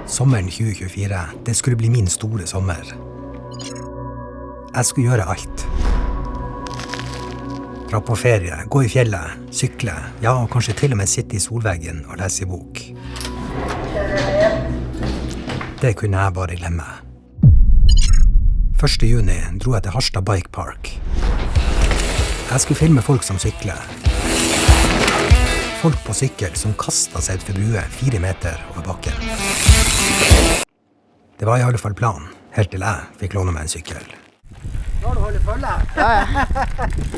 Sommeren 2024, det skulle bli min store sommer. Jeg skulle gjøre alt. Dra på ferie, gå i fjellet, sykle, ja, og kanskje til og med sitte i solveggen og lese i bok. Det kunne jeg bare glemme. 1. juni dro jeg til Harstad Bike Park. Jeg skulle filme folk som sykler. Folk på sykkel som kastet seg ut for brue 4 meter over bakken. Det var i alle fall planen, helt til jeg fikk låne meg en sykkel. Nå har du holdt følge? Ja.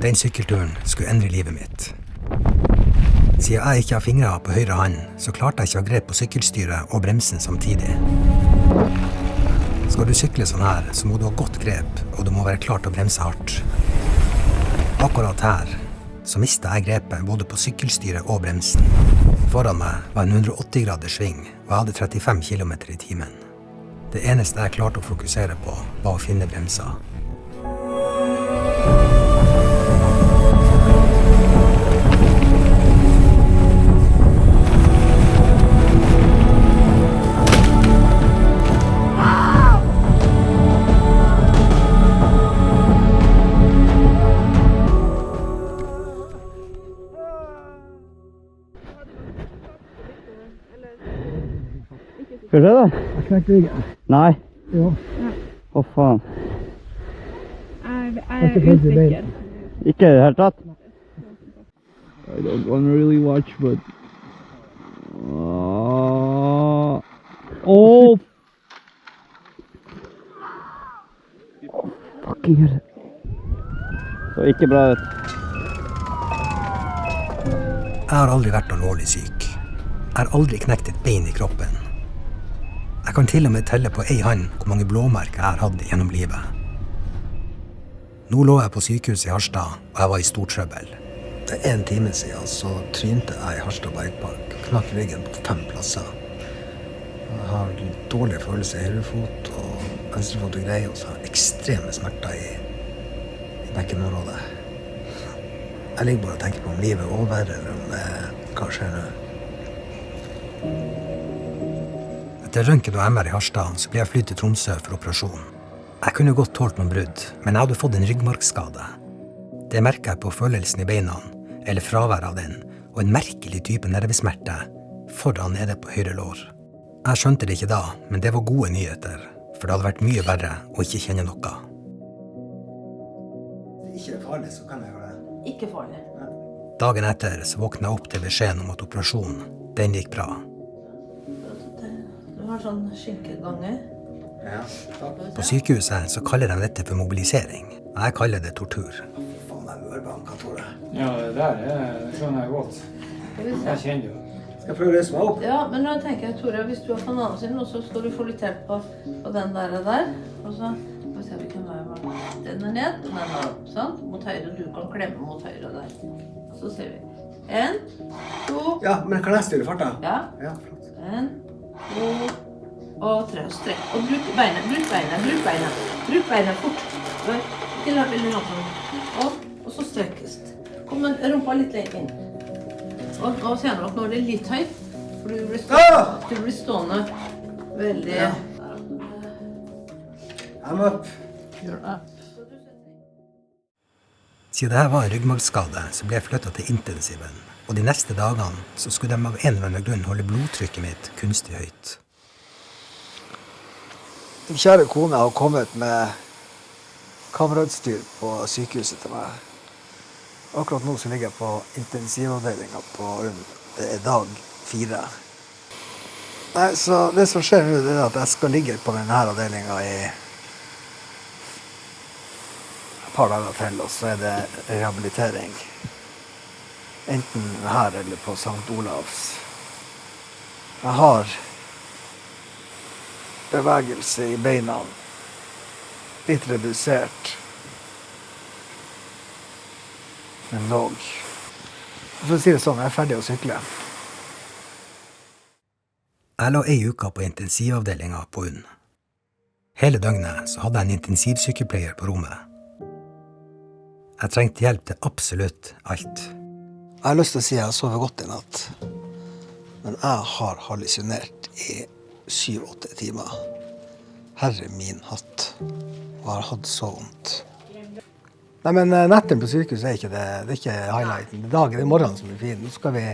Den sykkelturen skulle endre livet mitt. Siden jeg ikke har fingre på høyre hånd, så klarte jeg ikke å ha grep på sykkelstyret og bremsen samtidig. Skal du sykle sånn her, så må du ha godt grep, og du må være klar til å bremse hardt. Akkurat her så mistet jeg grepet både på sykkelstyret og bremsen. Foran meg var en 180-graders sving, og jeg hadde 35 km i timen. Det eneste jeg klarte å fokusere på, var å finne bremser. Skal det da? Jeg knekte ryggen. Nei. Jo. Å faen. Jeg er usikker. Ikke i det hele tatt? I don't want to really watch, but... Oh! Fucking hell. Så ikke bra ut. Jeg har aldri vært alvorlig syk. Jeg har aldri knekt et bein i kroppen. Jeg kan til og med telle på ei hånd hvor mange blåmerker jeg har hatt gjennom livet. Nå lå jeg på sykehuset i Harstad, og jeg var i stort trøbbel. Det er 1 time siden så trynte jeg i Harstad Bike Park. Knakk ryggen på 5 plasser. Jeg har dårlig følelse i høyrefot og venstrefot og greier, og så har jeg ekstreme smerter i bekkenområdet. Jeg ligger bare og tenker på om livet er over, eller om hva skjer nå. Etter røntgen og MR i Harstad så ble jeg flyttet til Tromsø for operasjon. Jeg kunne godt tålt noen brudd, men jeg hadde fått en ryggmargskade. Det merket jeg på følelsen i beina, eller fravær av den, og en merkelig type nervesmerte foran nede på høyre lår. Jeg skjønte det ikke da, men det var gode nyheter, for det hadde vært mye verre å ikke kjenne noe. Hvis det ikke er farlig, så kan jeg gjøre det. Ikke farlig. Dagen etter så våknet jeg opp til beskjeden om at operasjonen, den gikk bra. Du har sånn skinkegange. Ja, på sykehuset så kaller de dette for mobilisering. Jeg kaller det tortur. Fy faen, jeg er ørbanka, Tore. Ja, det der skjønner jeg godt. Jeg kjenner jo. Skal jeg prøve å reise meg opp? Ja, men nå tenker jeg, Tore, hvis du har bananen sin, og så skal du få litt hjelp på den der, og så skal vi se hvilken vei var. Den er ned, og den er opp, sant? Mot høyre, du kan klemme mot høyre der. Så ser vi. 1, 2. Ja, men kan jeg styre farta? Ja. Ja, flott. 1, 2, og 3, strekk. Og bruk beina, bruk beina, bruk beina. Bruk beina fort. Ikke la veldig langt. Og så strekkes. Kom med rumpa litt lenger inn. Og kjenner dere når det er litt høyt, for du blir stående veldig... Ja. I'm up. You're up. Siden dette var en ryggmargskade, så ble jeg flyttet til intensiven. Og de neste dagene så skulle de av en eller annen grunn holde blodtrykket mitt kunstig høyt. Din kjære kone har kommet med kamerautstyr på sykehuset til meg. Akkurat nå så ligger jeg på intensivavdelingen på det er dag 4. Nei, så det som skjer nå er at jeg skal ligge på denne avdelingen i et par dager til, og så er det rehabilitering. Enten her eller på St. Olavs. Jeg har bevegelse i beina, litt redusert, men dog. For å si det sånn, jeg er ferdig å sykle. Jeg lå 1 uke på intensivavdelingen på UNN. Hele døgnet så hadde jeg en intensivsykepleier på rommet. Jeg trengte hjelp til absolutt alt. Jeg har lyst til å si at jeg har sovet godt i natt, men jeg har hallusinert i 7-8 timer. Herre min hatt. Og har hatt så vondt. Nei, men netten på sykehuset er ikke det. Det er ikke highlighten. Det er morgenen som er fin. Nå skal vi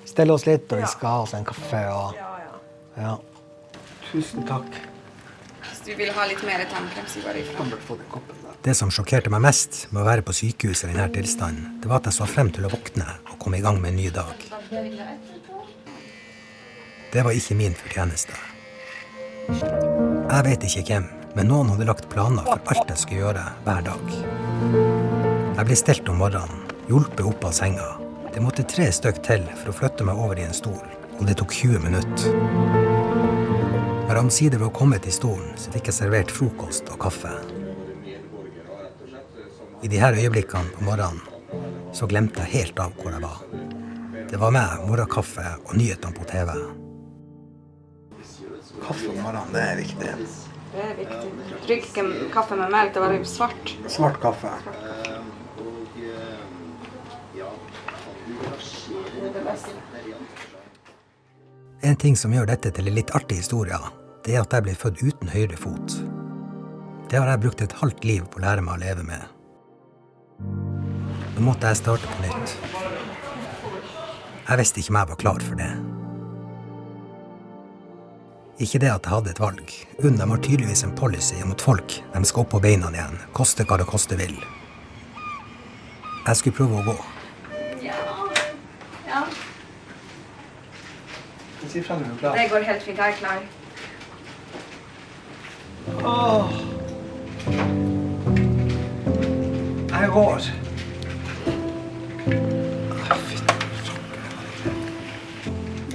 stelle oss litt, og vi skal ha oss en kaffe. Og... Ja. Tusen takk. Hvis du vil ha litt mer tannkrem, så bare ifra. Det som sjokkerte meg mest med å være på sykehuset i denne tilstanden, det var at jeg så frem til å våkne og komme i gang med en ny dag. Det var ikke min fortjeneste. Jeg vet ikke hvem, men noen hadde lagt planer for alt jeg skulle gjøre hver dag. Jeg ble stelt om morgenen, hjulpet opp av senga. Det måtte 3 stykk til for å flytte meg over i en stol, og det tok 20 minutter. Når omsider ved å komme til stolen, så fikk jeg servert frokost og kaffe. I de her øyeblikkene på morgenen, så glemte jeg helt av hvor jeg var. Det var meg, morgenkaffe og nyhetene på TV. Kaffe om morgenen, det er viktig. Det er viktig. Drikk ikke kaffe med melk, det var svart. Svart kaffe. En ting som gjør dette til en litt artig historie, det er at jeg ble født uten høyre fot. Det har jeg brukt et halvt liv på å lære meg å leve med. Nå måtte jeg starte på nytt. Jeg visste ikke om jeg var klar for det. Ikke det at jeg hadde et valg. UNN har tydeligvis en policy om at folk de skal opp på beina igjen, koste hva det koste vil. Jeg skulle prøve å gå. Ja. Si frem når du er klar. Det går helt fint, jeg er klar. Jeg går.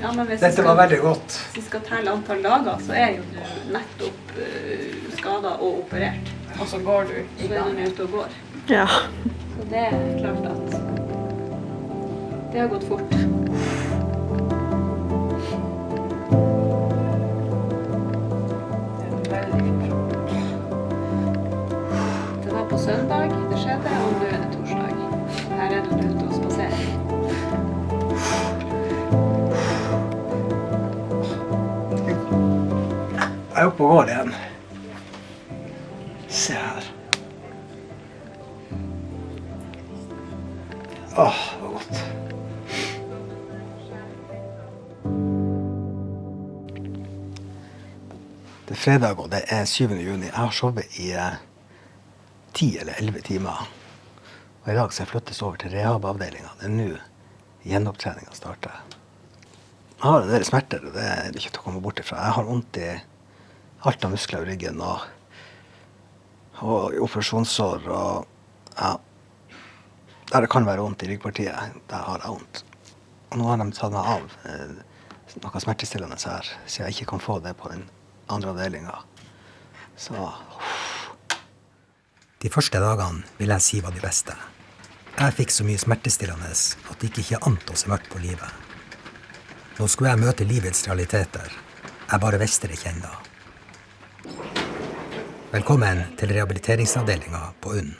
Ja, men Dette var veldig godt. Hvis vi skal telle antall dager, så er jo du nettopp skadet og operert. Og så går du i gang. Så er du ute og går. Ja. Så det er klart at det har gått fort. Det var på søndag det skjedde, og nå er det torsdag. Her er du ute og spaserer. Jeg er oppe og går igjen. Se her. Åh, det var godt. Det er fredag, og det er 7. juni. Jeg har sovet i 10 eller 11 timer. Og i dag skal jeg flyttes over til rehabavdelingen. Det er nå gjenopptreningen starter. Jeg har en del smerter, og det er ikke til å komme bort ifra. Jeg har vondt i alt av muskler i ryggen, og i operasjonssår, og ja, der det kan være vondt i ryggpartiet, der har jeg vondt. Og nå har de tatt meg av noe smertestillende her, så jeg ikke kan få det på den andre avdelingen. Så... De første dagene vil jeg si var de beste. Jeg fikk så mye smertestillende at det ikke ant å se mørkt på livet. Nå skulle jeg møte livets realiteter. Jeg bare visste det ikke ennå. Velkommen til rehabiliteringsavdelingen på UNN.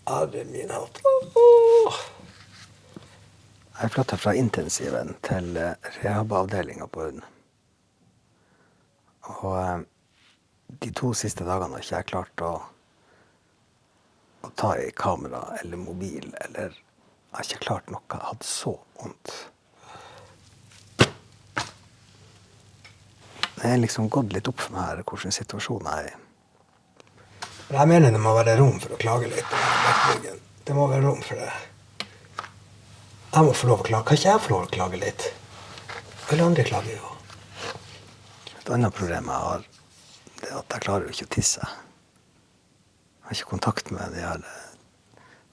Herre min hatt. Jeg flyttet fra intensiven til rehabavdelingen på UNN. Og de 2 siste dagene har ikke jeg klart å ta i kamera eller mobil, eller jeg har ikke klart noe. Jeg hadde så vondt. Det er liksom gått litt opp for meg her, hvordan situasjonen er i. Jeg mener det må være rom for å klage litt. Det må være rom for det. Jeg må få lov å klage. Kan ikke jeg få lov å klage litt? Alle andre klager jo. Et annet problem jeg har, det er at jeg klarer jo ikke å tisse. Jeg har ikke kontakt med de her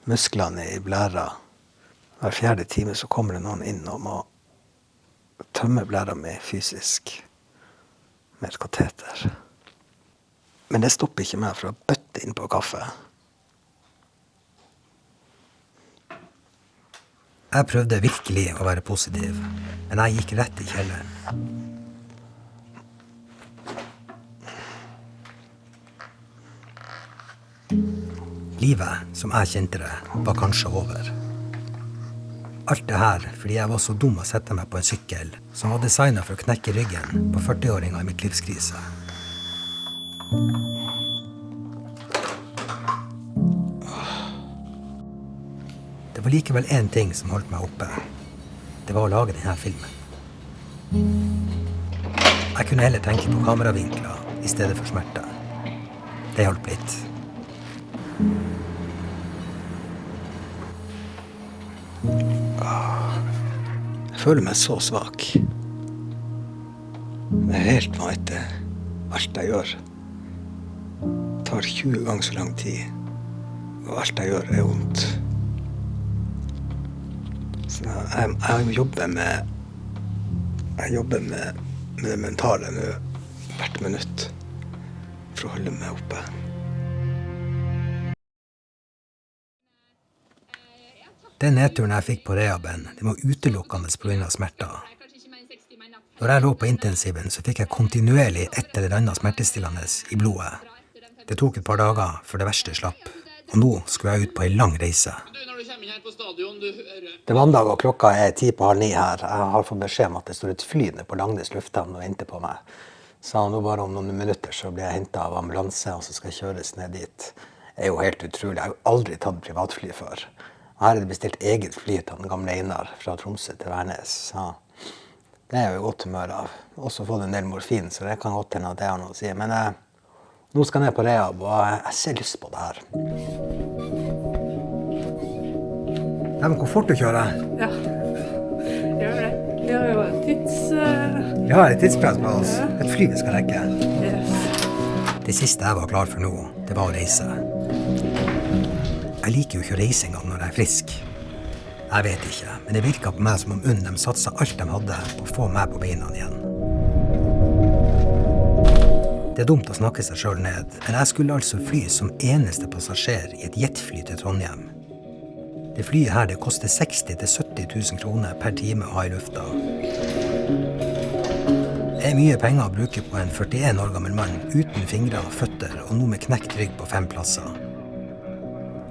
musklene i blæra. Hver 4. time så kommer det noen inn og må tømme blæra mi fysisk med et kateter. Men det stopper ikke meg fra å bøtte inn på kaffe. Jeg prøvde virkelig å være positiv, men jeg gikk rett i kjelleren. Livet, som jeg kjente det, var kanskje over. Alt det her fordi jeg var så dum å sette meg på en sykkel som var designet for å knekke ryggen på 40-åringer i mitt livskrise. Det var likevel en ting som holdt meg oppe. Det var å lage denne filmen. Jeg kunne heller tenke på kameravinkler i stedet for smerte. Det hjalp litt. Jeg føler meg så svak. Det er helt vanvittig. Alt jeg gjør tar 20 ganger så lang tid. Og alt jeg gjør er vondt. Så jeg jobber med det mentale nå hvert minutt for å holde meg oppe. Den nedturen jeg fikk på rehaben, det var utelukkende på grunn av smerter. Når jeg lå på intensiven, så fikk jeg kontinuerlig et eller annet smertestillende i blodet. Det tok et par dager før det verste slapp, og nå skulle jeg ut på en lang reise. Det er mandag, og klokka er 8:50 her. Jeg har fått beskjed om at det står et fly nede på Langnes lufthavn og venter på meg. Så nå bare om noen minutter så blir jeg hentet av ambulanse, og så skal jeg kjøres ned dit. Det er jo helt utrolig. Jeg har jo aldri tatt privatfly før. Her er det bestilt eget fly til den gamle Einar fra Tromsø til Værnes. Så det er jeg jo i godt humør av. Også fått en del morfin, så det kan godt hende at det har noe å si. Men nå skal jeg ned på rehab, og jeg ser lyst på det her. Nei, men hvor fort du kjører? Ja, gjør det. Vi har jo Vi har et tidspress på oss. Et fly vi skal rekke. Yes. Det siste jeg var klar for nå, det var å reise. Jeg liker jo ikke å reise engang når jeg er frisk. Jeg vet ikke, men det virker på meg som om de satset alt de hadde på å få meg på beina igjen. Det er dumt å snakke seg selv ned, men jeg skulle altså fly som eneste passasjer i et jetfly til Trondheim. Det flyet her det koster 60 til 70 000 kroner per time å ha i lufta. Det er mye penger å bruke på en 41 år gammel mann uten fingre og føtter og nå med knekt rygg på 5 plasser.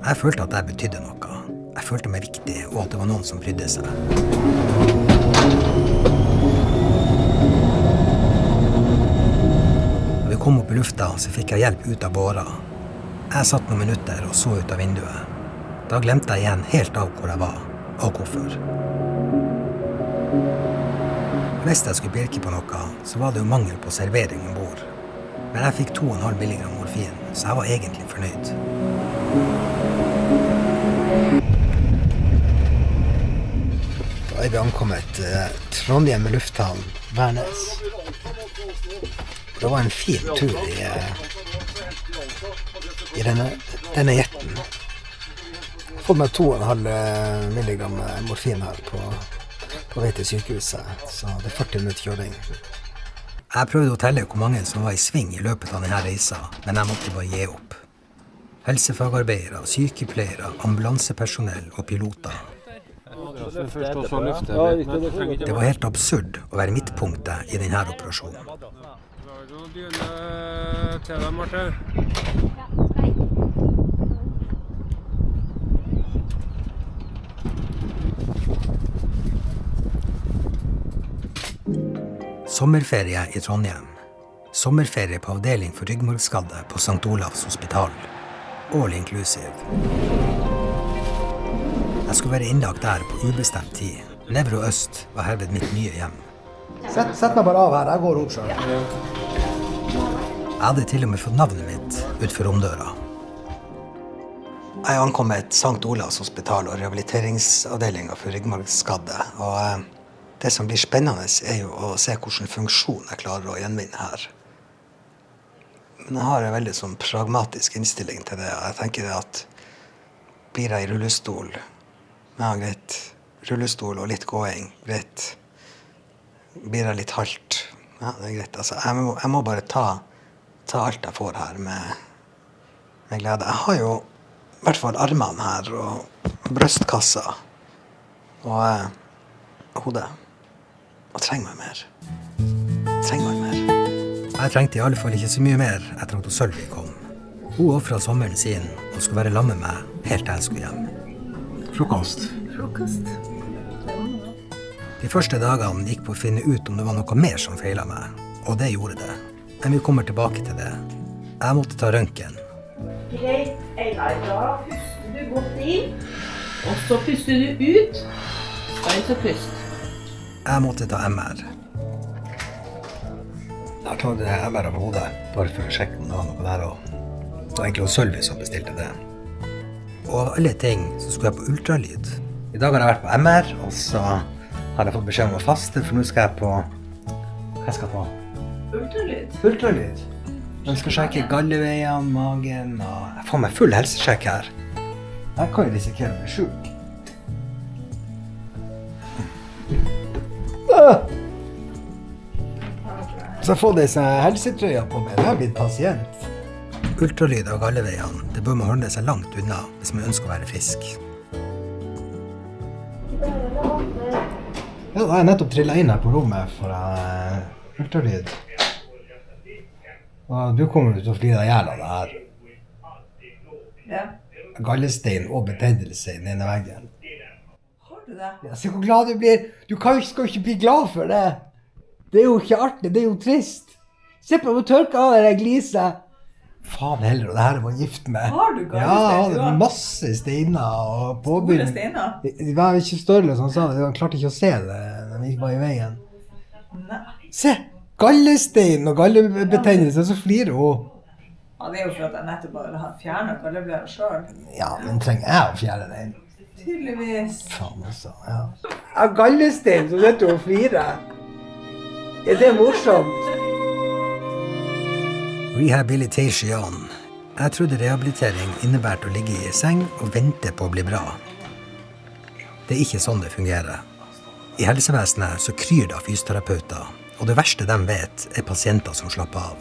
Jeg følte at jeg betydde noe. Jeg følte meg viktig, og at det var noen som brydde seg. Når vi kom opp i lufta, så fikk jeg hjelp ut av båra. Jeg satt noen minutter og så ut av vinduet. Da glemte jeg igjen helt av hvor jeg var, og hvorfor. Hvis jeg skulle birke på noe, så var det jo mangel på servering ombord. Men jeg fikk 2,5 milligram morfin, så jeg var egentlig fornøyd. Da er vi ankommet Trondheim lufthavn, Værnes. Det var en fin tur i denne jetten. Jeg har fått meg 2,5 milligram morfin her på vei til sykehuset, så det er 40 minutter kjøring. Jeg prøvde å telle hvor mange som var i sving i løpet av denne reisa, men jeg måtte bare gi opp. Helsefagarbeidere, sykepleiere, ambulansepersonell og piloter. Det var helt absurd å være midtpunktet i denne operasjonen. Sommerferie i Trondheim. Sommerferie på avdeling for ryggmargskadde på St. Olavs hospital. All inclusive. Jeg skulle være innlagt der på ubestemt tid. Nevro Øst var herved mitt nye hjem. Sett meg bare av her, jeg går opp selv. Jeg hadde til og med fått navnet mitt utenfor romdøra. Jeg ankommet St. Olavs hospital og rehabiliteringsavdelingen for ryggmargskadde. Og det som blir spennende er jo å se hvilken funksjon jeg klarer å gjenvinne her. Men jeg har en veldig sånn pragmatisk innstilling til det. Jeg tenker at blir jeg i rullestol, ja greit, rullestol og litt gåing, greit. Blir jeg litt halt, ja det er greit. Altså, jeg må bare ta alt jeg får her med glede. Jeg har jo i hvert fall armene her og brystkassa og hodet. Og trenger meg mer. Jeg trengte i alle fall ikke så mye mer etter at Sølvi kom. Hun offret sommeren sin og skulle være sammen med meg helt til jeg skulle hjem. Frokost. De første dagene gikk på å finne ut om det var noe mer som feilet meg, og det gjorde det. Men vi kommer tilbake til det. Jeg måtte ta røntgen. Greit, Einar, da puster du godt inn, og så puster du ut. Bare så pust. Jeg måtte ta MR. Jeg har tatt MR av hodet, bare for å sjekke om det var noe der også. Det var egentlig Sølvi som bestilte det. Og av alle ting så skulle jeg på ultralyd. I dag har jeg vært på MR, og så har jeg fått beskjed om å faste, for nå skal jeg på... Hva skal jeg på? Ultralyd. Ultralyd. De skal sjekke galleveiene, magen, og jeg får meg full helsesjekk her. Jeg kan jo risikere å bli syk. Så jeg har fått disse helsetrøya på meg. Jeg har blitt pasient. Ultralyd av galleveiene, det bør man holde seg langt unna hvis man ønsker å være frisk. Ja, da har jeg nettopp trillet inn her på rommet for ultralyd. Og du kommer til å fly deg ihjel av det her. Ja. Gallestein og betennelse i den ene veggen. Har du det? Ja, se hvor glad du blir. Du skal jo ikke bli glad for det. Det er jo ikke artig, det er jo trist. Se på hvor tørka av deg gliser. Faen heller, og det her er man gift med. Har du gallestein? Ja, det er masse steiner og påbygning. Store steiner? De var ikke større, som han sa. De klarte ikke å se det. De gikk bare i veien. Nei. Se! Gallestein og gallebetennelse, så flirer hun. Ja, det er jo for at jeg nettopp bare har fjernet galleblæren selv. Ja, men trenger jeg å fjerne den? Tydeligvis. Faen også, ja. Ja, gallestein, så vet du å flire. Er det morsomt? Rehabilitation. Jeg trodde rehabilitering innebærte å ligge i seng og vente på å bli bra. Det er ikke sånn det fungerer. I helsevesenet så kryr det av fysioterapeuter, og det verste de vet er pasienter som slapper av.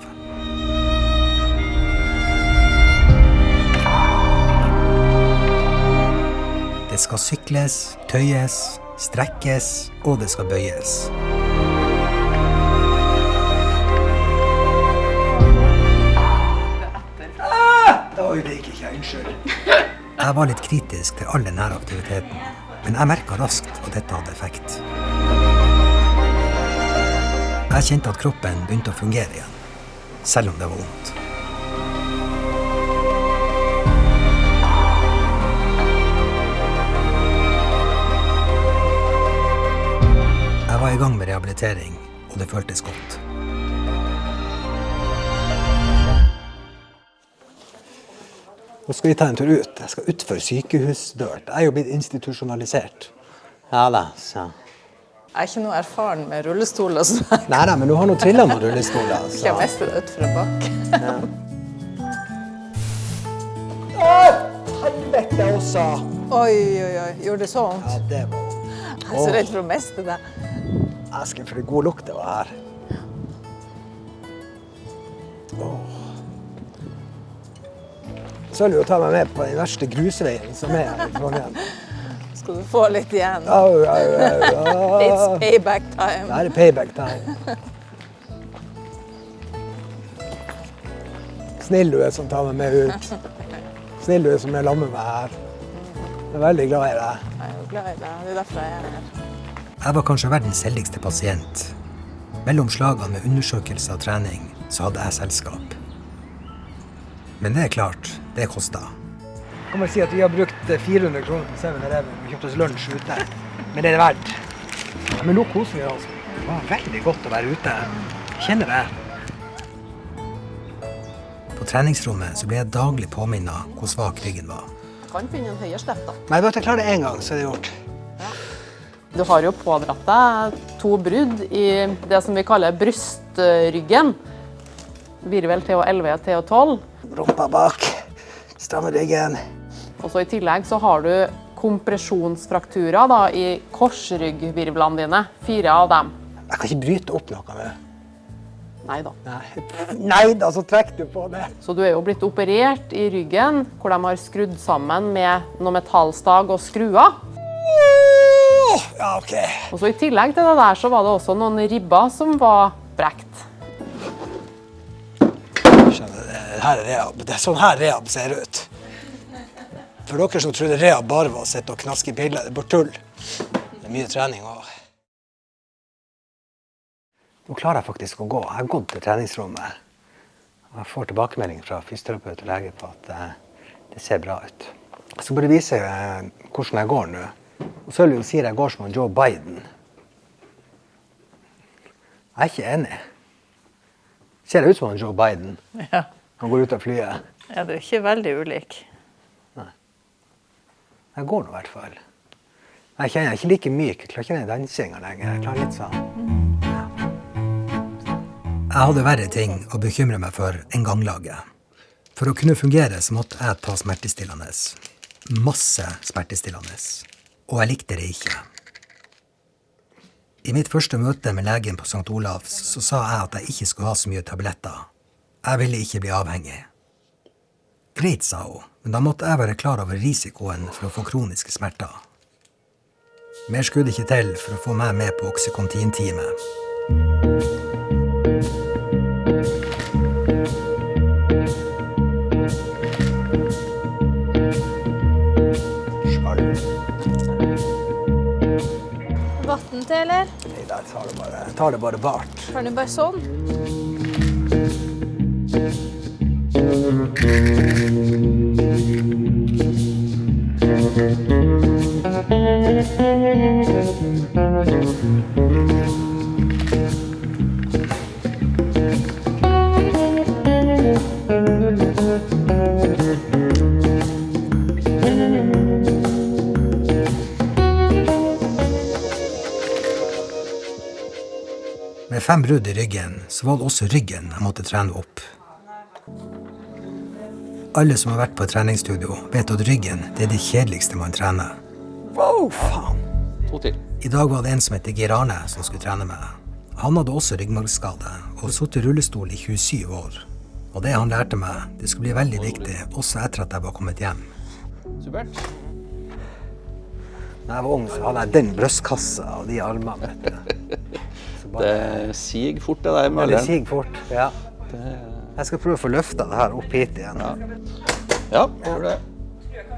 Det skal sykles, tøyes, strekkes, og det skal bøyes. Oi, det gikk ikke, unnskyld. Jeg var litt kritisk til all denne aktiviteten, men jeg merket raskt at dette hadde effekt. Jeg kjente at kroppen begynte å fungere igjen, selv om det var vondt. Jeg var i gang med rehabilitering, og det føltes godt. Nå skal vi ta en tur ut. Jeg skal utfor sykehusdørt. Jeg er jo blitt institusjonalisert. Ja da, så. Jeg er ikke noe erfaren med rullestol og sånn. Neida, men du har noe trillet med rullestoler. Så. Jeg mester det ut fra bak. Helvete også! Oi, oi, oi. Gjorde det så vondt? Ja, det var vondt. Jeg er så redd for å miste det. Jeg skal for det god lukt det var her. Så vil du ta meg med på den verste grusveien som er her i Trondheim. Skal du få litt igjen? Au, au, au. It's payback time. Det her er payback time. Snill du er som tar meg med ut. Snill du er som er sammen med meg her. Jeg er veldig glad i deg. Jeg er jo glad i det. Det er derfor jeg er her. Jeg var kanskje verdens heldigste pasient. Mellom slagene med undersøkelse og trening, så hadde jeg selskap. Men det er klart, det kostet. Jeg kan bare si at vi har brukt 400 kroner på 7-Eleven og kjøpt oss lunsj ute. Men det er det verdt. Men nå koser vi oss. Det var veldig godt å være ute. Kjenner det. På treningsrommet så ble jeg daglig påminnet hvor svak ryggen var. Kan finne en høyere slepp da. Men bare at jeg klarer det en gang, så er det gjort. Du har jo pådratt deg 2 brudd i det som vi kaller brystryggen. Virvel TH11, TH12. Rumpa bak, stramme ryggen. Og så i tillegg så har du kompresjonsfrakturer da, i korsryggvirvlene dine. 4 av dem. Jeg kan ikke bryte opp noe med. Neida. Neida, så trekker du på det. Så du er jo blitt operert i ryggen, hvor de har skrudd sammen med noe metallstag og skruer. Ja, ok. Og så i tillegg til det der så var det også noen ribber som var brekt. Skjønner det. her er rehab. Det er sånn her rehab ser ut. For dere som trodde rehab bare var å sitte og knaske piller, det er bare tull. Det er mye trening også. Nå klarer jeg faktisk å gå. Jeg har gått til treningsrommet. Og jeg får tilbakemelding fra fysioterapeut og lege på at det ser bra ut. Jeg skal bare vise hvordan jeg går nå. Og så vil jeg si at jeg går som Joe Biden. Jeg er ikke enig. Ser det ut som Joe Biden? Ja. Han går ut av flyet. Ja, du er ikke veldig ulik. Jeg går nå i hvert fall. Jeg kjenner ikke like myk. Jeg klarer ikke den dansinga lenger. Jeg klarer litt sånn. Jeg hadde verre ting å bekymre meg for enn ganglaget. For å kunne fungere så måtte jeg ta smertestillende. Masse smertestillende. Og jeg likte det ikke. I mitt første møte med legen på St. Olavs så sa jeg at jeg ikke skulle ha så mye tabletter. Jeg ville ikke bli avhengig. Greit, sa hun, men da måtte jeg være klar over risikoen for å få kroniske smerter. Mer skulle det ikke til for å få meg med på Oxycontin-teamet. Vatten til, eller? Nei, jeg tar det bare bart. Tar du bare sånn? Med 5 brudd i ryggen, så var det også ryggen jeg måtte trene opp. Alle som har vært på et treningsstudio vet at ryggen det er det kjedeligste man trener. Wow, faen! 2 til. I dag var det en som heter Girane som skulle trene med. Han hadde også ryggmargskade og satt i rullestol i 27 år. Og det han lærte meg, det skulle bli veldig viktig, også etter at jeg var kommet hjem. Supert. Da jeg var ung, så hadde jeg den brystkassa og de armene. Det siger fort det der med det siger fort, ja. Jeg skal prøve å få løftet det her opp hit igjen. Ja, gjør det.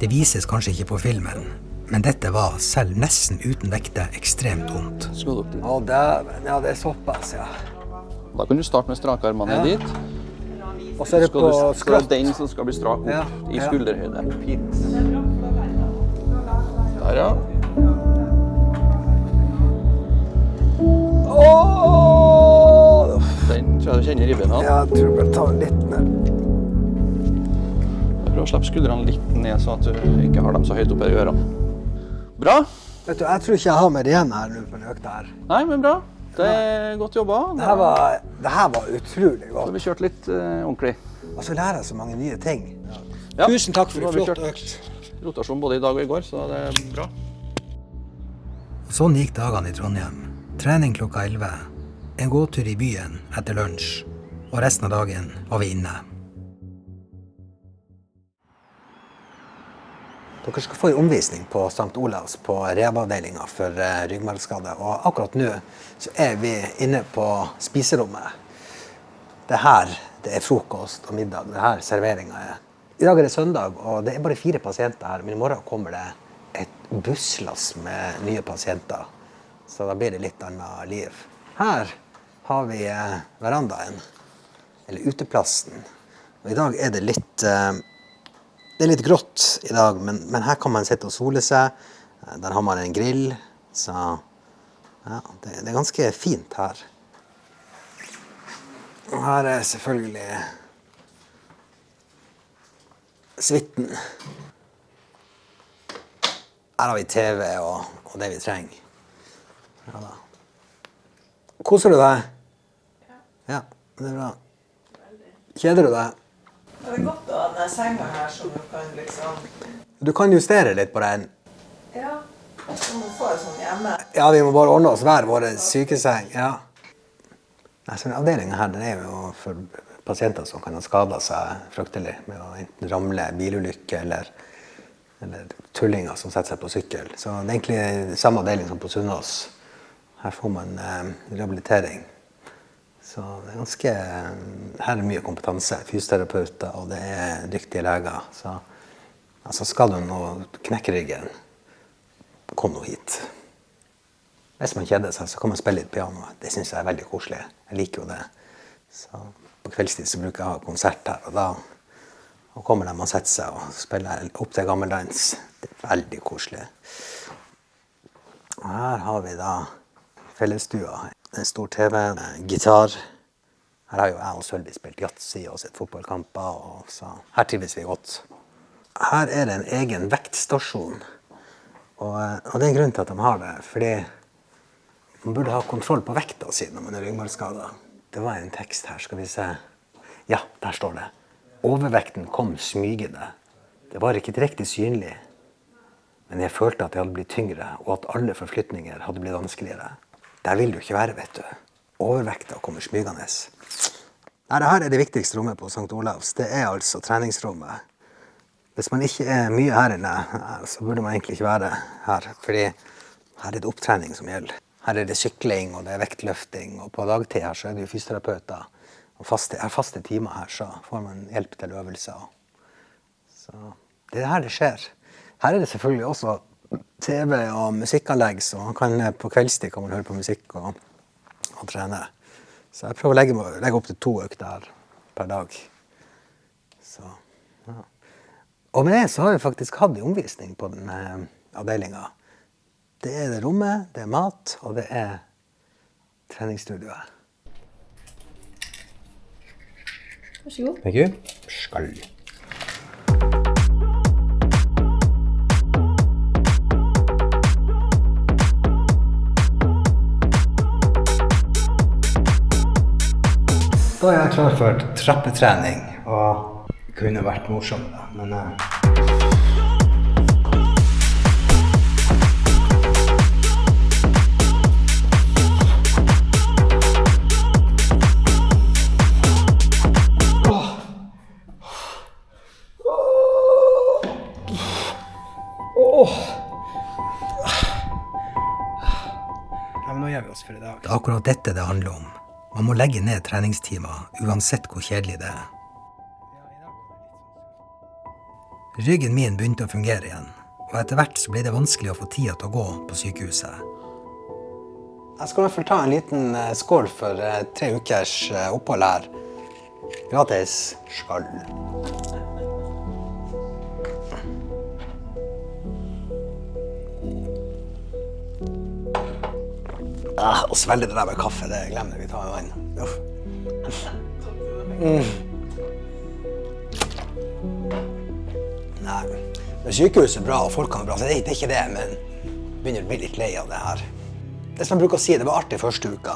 Det vises kanskje ikke på filmen, men dette var selv nesten uten vekte ekstremt vondt. Å, dæven. Ja, det er såpass, ja. Da kan du starte med strakarmene dit. Og så er det på skrått. Den som skal bli strak opp i skulderhøyde. Opp hit. Der, ja. Den tror jeg du kjenner ribben av. Ja, jeg tror jeg tar litt ned. Prøv å slippe skuldrene litt ned, så at du ikke har dem så høyt oppe i ørene. Bra. Vet du, jeg tror ikke jeg har mer igjen her nå på den økta her. Nei, men bra. Det er godt jobba. Det her var utrolig godt. Så vi kjørt litt ordentlig. Og så lærer jeg så mange nye ting. Ja. Tusen takk for en flott økt. Rotasjon både i dag og i går, så det er bra. Sånn gikk dagene i Trondheim. Trening klokka 11. En gåtur i byen etter lunsj. Og resten av dagen var vi inne. Dere skal få en omvisning på St. Olavs på rehabavdelingen for ryggmargskade. Og akkurat nå så er vi inne på spiserommet. Det her det er frokost og middag. Det her serveringen er. I dag er det søndag, og det er bare 4 pasienter her. Men i morgen kommer det et busslass med nye pasienter. Så da blir det litt annet liv. Her har vi verandaen, eller uteplassen. Og i dag er det litt... Det er litt grått i dag, men her kan man sitte og sole seg. Der har man en grill, så ja, det er ganske fint her. Og her er selvfølgelig suiten. Her har vi TV og det vi trenger. Ja da. Koser du deg? Ja, det er bra. Kjeder du deg? Det er godt å ha denne senga her som du kan liksom... Du kan justere litt på den. Ja, så må du få det sånn hjemme. Ja, vi må bare ordne oss hver vår sykeseng, ja. Altså, avdelingen her, den er jo for pasienter som kan ha skadet seg fryktelig med å enten ramle bilulykke eller tullinger som setter seg på sykkel. Så det er egentlig samme avdeling som på Sunnaas. Her får man rehabilitering. Så det ganske, her mye kompetanse, fysioterapeuter, og det dyktige leger. Så altså skal du nå knekke ryggen, kom nå hit. Hvis man kjeder seg, så kan man spille litt piano. Det synes jeg veldig koselig. Jeg liker jo det. Så på kveldstid så bruker jeg å ha konsert her, og da kommer de og setter seg og spiller opp til gammeldans. Det veldig koselig. Og her har vi da fellesstua. En stor TV, gitar. Her har jo jeg og Sølvi spilt yatzy og sett fotballkamper, og så her trives vi godt. Her det en egen vektstasjon, og det grunnen til at de har det, fordi man burde ha kontroll på vekta si når man ryggmargskadet. Det var en tekst her, skal vi se. Ja, der står det. Overvekten kom smygende. Det var ikke direkte synlig, men jeg følte at jeg hadde blitt tyngre, og at alle forflytninger hadde blitt vanskeligere. Der vil du ikke være, vet du. Overvekta kommer smygende. Nei, det her det viktigste rommet på St. Olavs. Det altså treningsrommet. Hvis man ikke mye her inne, så burde man egentlig ikke være her, fordi her det opptrening som gjelder. Her det sykling, og det vektløfting, og på dagtid her så det jo fysioterapeuter. Og faste timer her, så får man hjelp til øvelser. Så det her det skjer. Her det selvfølgelig også TV og musikkanlegg, så man kan, på kveldstid kan man høre på musikk og trene. Så jeg prøver å legge opp til 2 økter her per dag. Så, ja. Og med det så har vi faktisk hatt en omvisning på denne avdelingen. Det det rommet, det mat, og det treningsstudioet. Vær så god. Thank you. Skall. Da jeg klar for trappetrening, og det kunne vært morsomt, men nå gjør vi oss for i dag. Det akkurat dette det handler om. Man må legge ned treningstimer, uansett hvor kjedelig det Ryggen min begynte å fungere igjen, og etter hvert så ble det vanskelig å få tida til å gå på sykehuset. Jeg skal i hvert fall ta en liten skål for 3 ukers opphold her. Gratis skål. Å svelge det der med kaffe, det glemmer vi. Tar vann. Nei, men sykehuset bra, og folkene bra, så det ikke det, men begynner å bli litt lei av det her. Det som jeg bruker å si, det var artig første uka.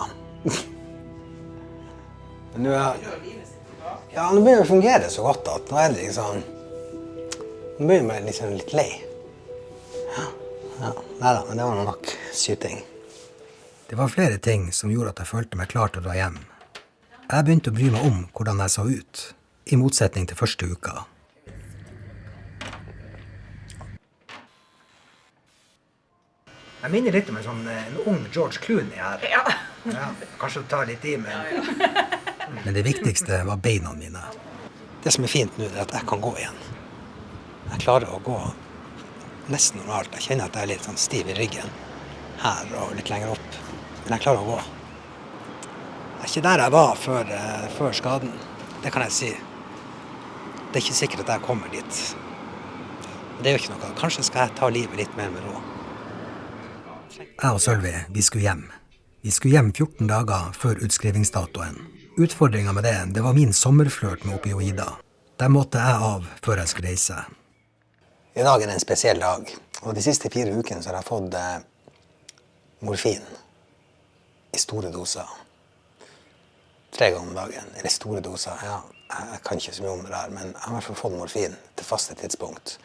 Men nå nå begynner det å fungere så godt at nå det liksom, nå begynner jeg liksom litt lei. Neida, men det var nok syting. Det var flere ting som gjorde at jeg følte meg klar til å dra hjem. Jeg begynte å bry meg om hvordan jeg så ut, i motsetning til første uka. Jeg minner litt om en ung George Clooney her. Ja, kanskje det tar litt i, men det viktigste var beina mine. Det som fint nå, at jeg kan gå igjen. Jeg klarer å gå nesten normalt. Jeg kjenner at jeg litt stiv i ryggen her og litt lenger opp. Men jeg klarer å gå. Jeg ikke der jeg var før skaden. Det kan jeg si. Det ikke sikkert at jeg kommer dit. Det gjør ikke noe. Kanskje skal jeg ta livet litt mer med ro. Jeg og Sølvi, vi skulle hjem. Vi skulle hjem 14 dager før utskrivingsdatoen. Utfordringen med det var min sommerflørt med opioider. Der måtte jeg av før jeg skulle reise. I dag det en spesiell dag. Og de siste 4 ukene så har jeg fått morfin. I store doser. 3 ganger om dagen. Eller store doser. Ja, jeg kan ikke så mye om det der, men jeg har i hvert fall fått morfin til faste tidspunkt.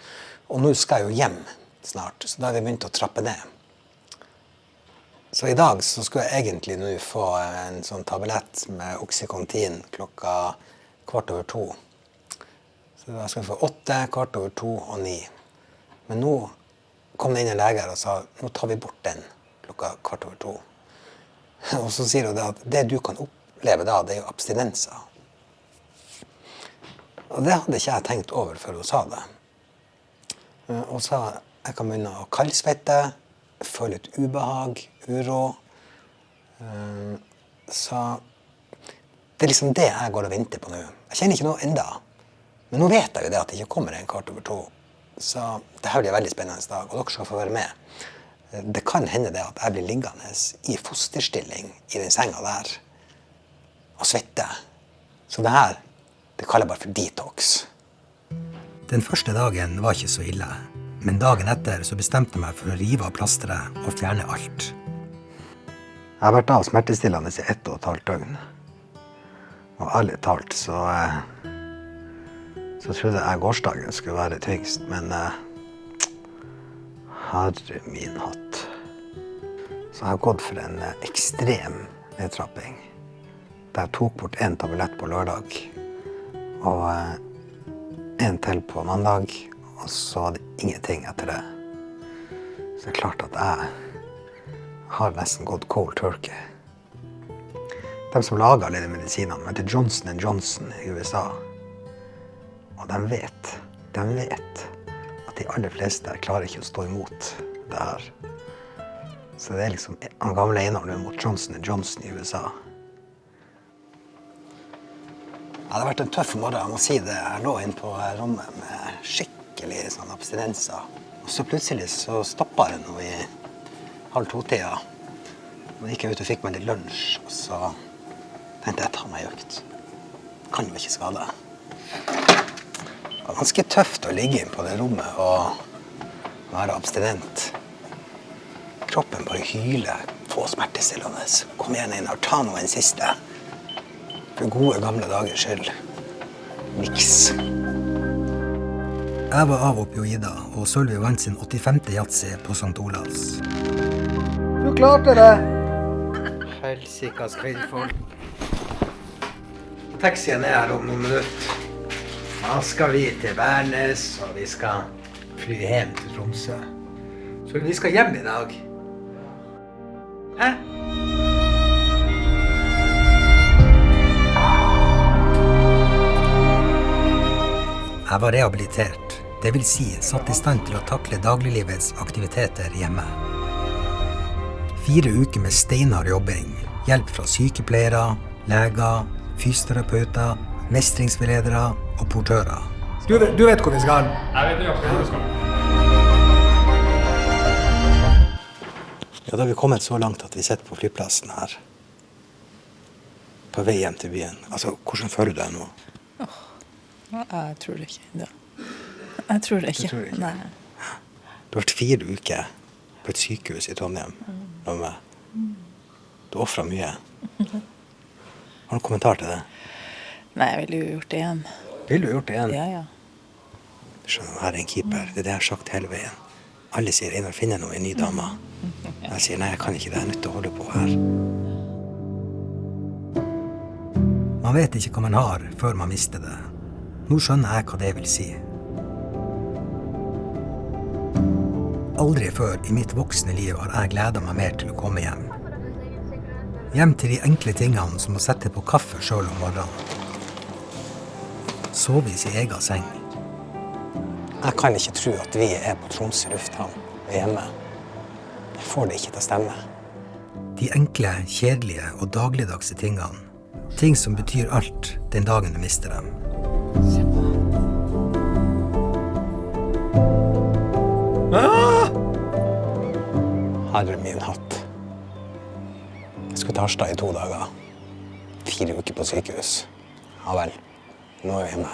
Og nå skal jeg jo hjem snart, så da har vi begynt å trappe ned. Så i dag så skulle jeg egentlig nå få en sånn tablett med Oxycontin klokka 2:15. Så da skal jeg få 8, 2:15 og 9. Men nå kom det inn en lege og sa, nå tar vi bort den klokka 2:15. Og så sier hun det at det du kan opplever da, det er jo abstinenser. Og det hadde ikke jeg tenkt over før hun sa det. Hun sa jeg kan begynne å kaldsvette, føle litt ubehag, uro. Så det er liksom det jeg går og venter på nå. Jeg kjenner ikke noe enda. Men nå vet jeg jo det at det ikke kommer en kvart over 2. Så det her blir en veldig spennende dag, og dere skal få være med. Det kan hende det at jeg blir liggende i fosterstilling i den senga der og svette. Så det her, det kaller jeg bare for detox. Den første dagen var ikke så ille, men dagen etter så bestemte jeg meg for å rive av plasteret og fjerne alt. Jeg har vært av smertestillende i 1,5 døgn. Og ærlig talt så trodde jeg gårsdagen skulle være tyngst, men herre min hatt. Så jeg har gått for en ekstrem nedtrapping. Der jeg tok bort 1 tablett på lørdag, og 1 til på mandag, og så var det ingenting etter det. Så det er klart at jeg har nesten gått cold turkey. De som lager alle de medisinene, heter Johnson & Johnson i USA. Og de vet at de aller fleste klarer ikke å stå imot det her. Så det er liksom en gammel eiendommer mot Johnson & Johnson i USA. Ja, det har vært en tøff morgen, jeg må si det. Jeg lå inn på rommet med skikkelig sånn abstinenser. Og så plutselig så stoppet det nå i 1:30. Og gikk jeg ut og fikk meg litt lunsj, og så tenkte jeg ta meg i økt. Kan jo ikke skade. Det var ganske tøft å ligge inn på det rommet og være abstinent. Kroppen bare hyler, få smertestillende. Kom igjen, Einar, ta nå en siste. For gode gamle dagers skyld. Niks. Jeg var av opioider, og Sølvi vant sin 85. Yatzy på St. Olavs. Du klarte det! Helsikas kvinnfolk. Taxien er her om noen minutter. Da skal vi til Værnes, og vi skal fly hjem til Tromsø. Så vi skal hjem i dag. Hæ? Jeg var rehabilitert, det vil si satt i stand til å takle dagliglivets aktiviteter hjemme. 4 uker med steinhard jobbing, hjelp fra sykepleiere, leger, fysioterapeuter, mestringsberedere og portører. Du vet hvor vi skal? Jeg vet jo hvor vi skal. Ja, da har vi kommet så langt at vi sitter på flyplassen her. På vei hjem til byen. Altså, hvordan føler du deg nå? Jeg tror det ikke. Ja. Jeg tror det ikke. Du tror det ikke? Nei. Du har vært 4 uker på et sykehus i Trondheim. Du offret mye. Har du noen kommentar til det? Nei, jeg ville jo gjort det igjen. Vil du gjort det igjen? Ja, ja. Du skjønner, her er en keeper. Det er det jeg har sagt hele veien. Alle sier, Einar, finner noe en ny dame. Jeg sier, nei, jeg kan ikke det. Jeg er nødt til å holde på her. Man vet ikke hva man har før man mister det. Nå skjønner jeg hva det vil si. Aldri før i mitt voksne liv har jeg gledet meg mer til å komme hjem. Hjem til de enkle tingene som å sette på kaffe selv om morgenen. Sove i sin egen seng. Jeg kan ikke tro at vi er på Tromsø lufthavn og hjemme. Jeg får det ikke til å stemme. De enkle, kjedelige og dagligdagse tingene. Ting som betyr alt den dagen du mister dem. Herre min hatt. Jeg skulle til Harstad i 2 dager. 4 uker på sykehus. Ja vel, nå er vi hjemme.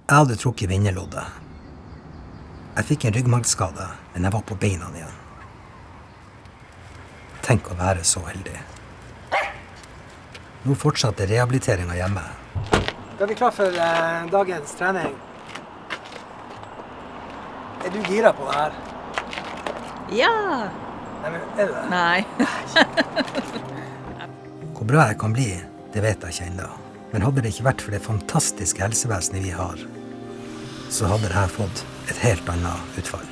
Jeg hadde trukket vinnerloddet. Jeg fikk en ryggmargskade, men jeg var på beina igjen. Tenk å være så heldig. Nå fortsatte rehabiliteringen hjemme. Da er vi klar for dagens trening. Er du gira på det her? Ja! Nei, men er du det? Nei. Hvor bra jeg kan bli, det vet jeg ikke ennå. Men hadde det ikke vært for det fantastiske helsevesenet vi har, så hadde det her fått et helt annet utfall.